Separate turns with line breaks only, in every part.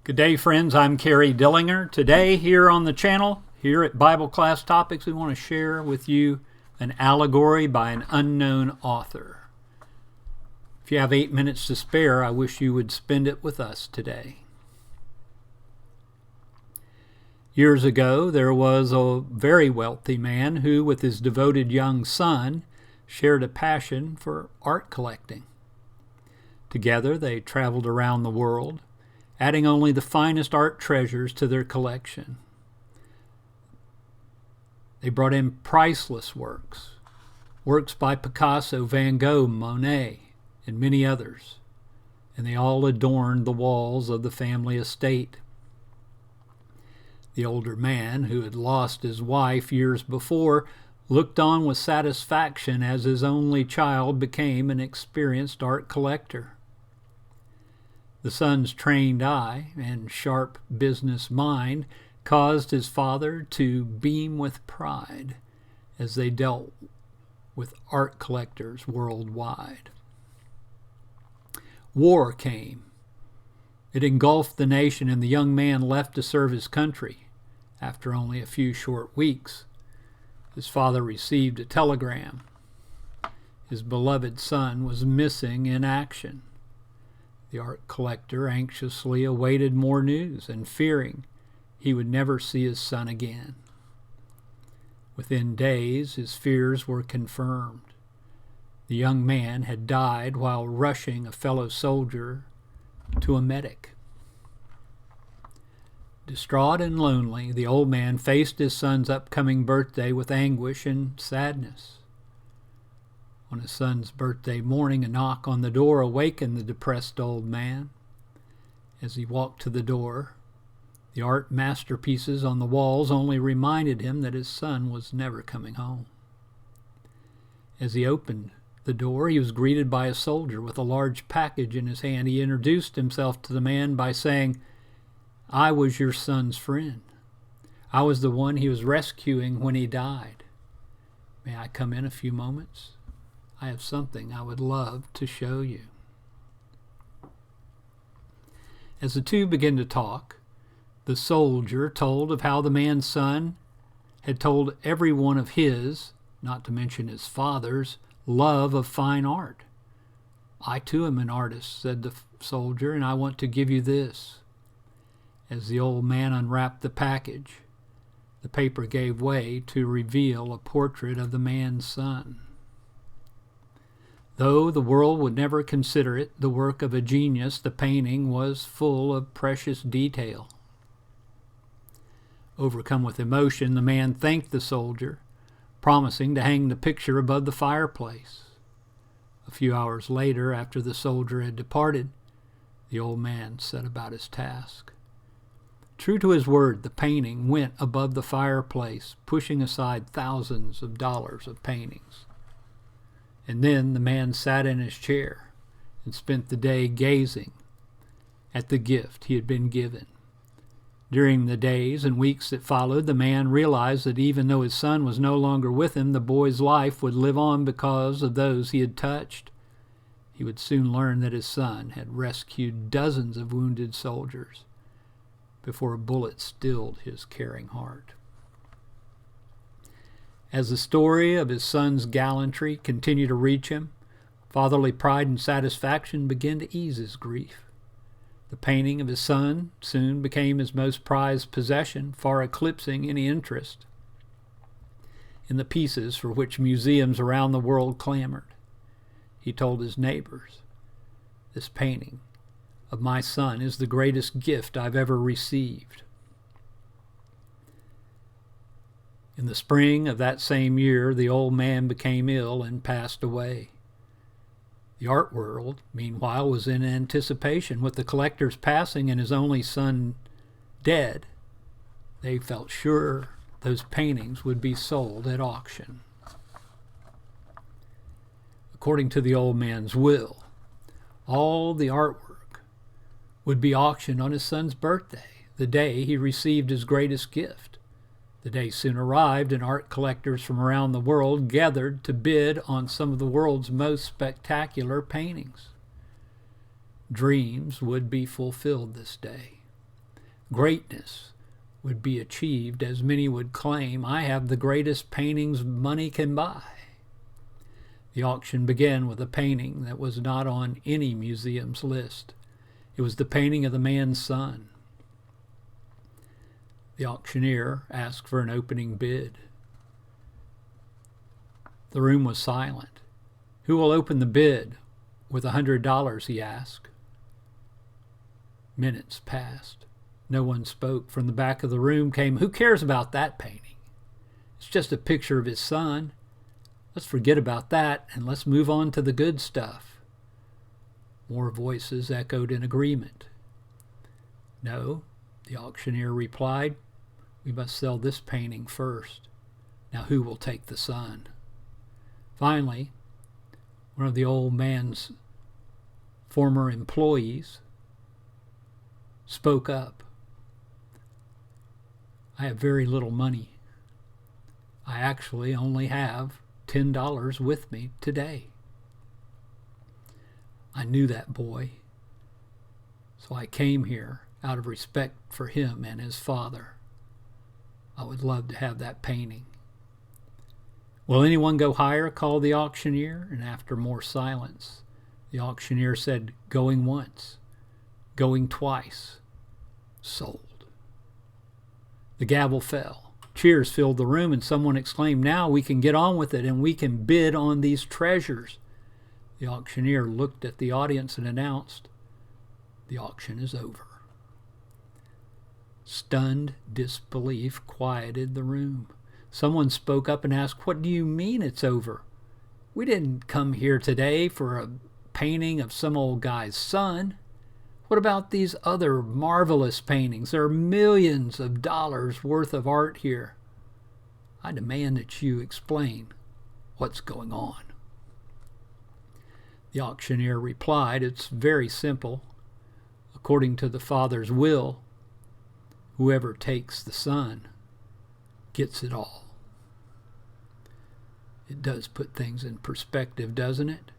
Good day, friends. I'm Carrie Dillinger. Today, here on the channel, here at Bible Class Topics, we want to share with you an allegory by an unknown author. If you have 8 minutes to spare, I wish you would spend it with us today. Years ago, there was a very wealthy man who, with his devoted young son, shared a passion for art collecting. Together, they traveled around the world, adding only the finest art treasures to their collection. They brought in priceless works by Picasso, Van Gogh, Monet, and many others, and they all adorned the walls of the family estate. The older man, who had lost his wife years before, looked on with satisfaction as his only child became an experienced art collector. The son's trained eye and sharp business mind caused his father to beam with pride as they dealt with art collectors worldwide. War came. It engulfed the nation, and the young man left to serve his country. After only a few short weeks, his father received a telegram. His beloved son was missing in action. The art collector anxiously awaited more news and fearing he would never see his son again. Within days, his fears were confirmed. The young man had died while rushing a fellow soldier to a medic. Distraught and lonely, the old man faced his son's upcoming birthday with anguish and sadness. On his son's birthday morning, a knock on the door awakened the depressed old man. As he walked to the door, the art masterpieces on the walls only reminded him that his son was never coming home. As he opened the door, he was greeted by a soldier with a large package in his hand. He introduced himself to the man by saying, "I was your son's friend. I was the one he was rescuing when he died. May I come in a few moments? I have something I would love to show you." As the two began to talk, the soldier told of how the man's son had told everyone of his, not to mention his father's, love of fine art. "I too am an artist," said the soldier, "and I want to give you this." As the old man unwrapped the package, the paper gave way to reveal a portrait of the man's son. Though the world would never consider it the work of a genius, the painting was full of precious detail. Overcome with emotion, the man thanked the soldier, promising to hang the picture above the fireplace. A few hours later, after the soldier had departed, the old man set about his task. True to his word, the painting went above the fireplace, pushing aside thousands of dollars of paintings. And then the man sat in his chair and spent the day gazing at the gift he had been given. During the days and weeks that followed, the man realized that even though his son was no longer with him, the boy's life would live on because of those he had touched. He would soon learn that his son had rescued dozens of wounded soldiers before a bullet stilled his caring heart. As the story of his son's gallantry continued to reach him, fatherly pride and satisfaction began to ease his grief. The painting of his son soon became his most prized possession, far eclipsing any interest in the pieces for which museums around the world clamored. He told his neighbors, "This painting of my son is the greatest gift I've ever received." In the spring of that same year, the old man became ill and passed away. The art world, meanwhile, was in anticipation. With the collector's passing and his only son dead, they felt sure those paintings would be sold at auction. According to the old man's will, all the artwork would be auctioned on his son's birthday, the day he received his greatest gift. The day soon arrived, and art collectors from around the world gathered to bid on some of the world's most spectacular paintings. Dreams would be fulfilled this day. greatness would be achieved, as many would claim, I have the greatest paintings money can buy. The auction began with a painting that was not on any museum's list. It was the painting of the man's son. The auctioneer asked for an opening bid. The room was silent. Who will open the bid with $100, he asked. Minutes passed. No one spoke. From the back of the room came, who cares about that painting? It's just a picture of his son. Let's forget about that and let's move on to the good stuff. More voices echoed in agreement. No, the auctioneer replied, we must sell this painting first. Now who will take the son? Finally, one of the old man's former employees spoke up. I have very little money. I actually only have $10 with me today. I knew that boy, so I came here out of respect for him and his father. I would love to have that painting. Will anyone go higher? Called the auctioneer, and after more silence, the auctioneer said, going once, going twice, sold. The gavel fell. Cheers filled the room, and someone exclaimed, now we can get on with it and we can bid on these treasures. The auctioneer looked at the audience and announced, the auction is over. Stunned disbelief quieted the room. Someone spoke up and asked, what do you mean it's over? We didn't come here today for a painting of some old guy's son. What about these other marvelous paintings? There are millions of dollars worth of art here. I demand that you explain what's going on. The auctioneer replied, it's very simple. According to the Father's will, whoever takes the Son gets it all. It does put things in perspective, doesn't it?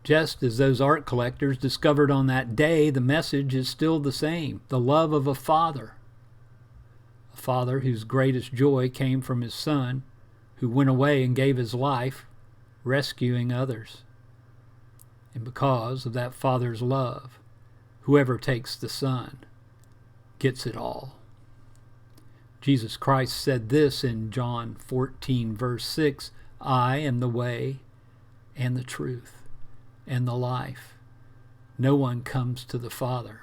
Just as those art collectors discovered on that day, the message is still the same, the love of a father whose greatest joy came from his son, who went away and gave his life, rescuing others. And because of that father's love, whoever takes the Son gets it all. Jesus Christ said this in John 14, verse 6, I am the way and the truth and the life. No one comes to the Father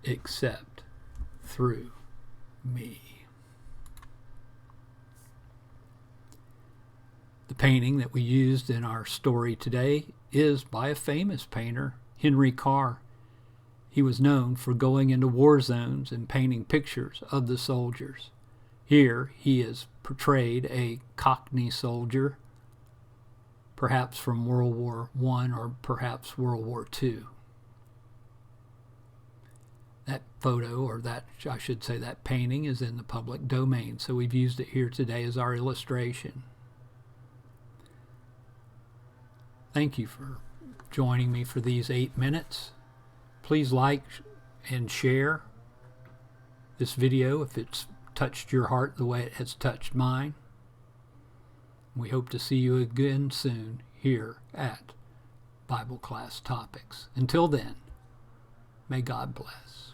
except through me. The painting that we used in our story today is by a famous painter, Henry Carr. He was known for going into war zones and painting pictures of the soldiers. Here he is portrayed a Cockney soldier, perhaps from World War I or perhaps World War II. That photo, or that, I should say, that painting is in the public domain, so we've used it here today as our illustration. Thank you for joining me for these 8 minutes. Please like and share this video if it's touched your heart the way it has touched mine. We hope to see you again soon here at Bible Class Topics. Until then, may God bless.